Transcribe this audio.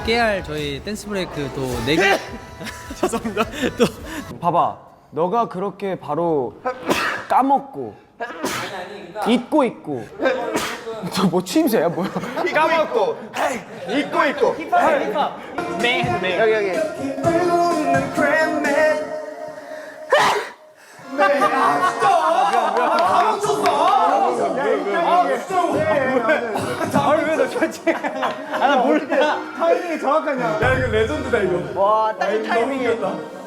깨알 저희 댄스 브레이크 또 4개 죄송합니다. 또 봐봐, 너가 그렇게 바로 까먹고 잊고 있고 저 뭐 추임새야 뭐야? 까먹고 잊고 힙합 네 여기 아니 왜너 저지? 아나 몰라. 타이밍이 정확하냐? 야 이거 레전드다 이거. 와, 딱 타이밍이었다.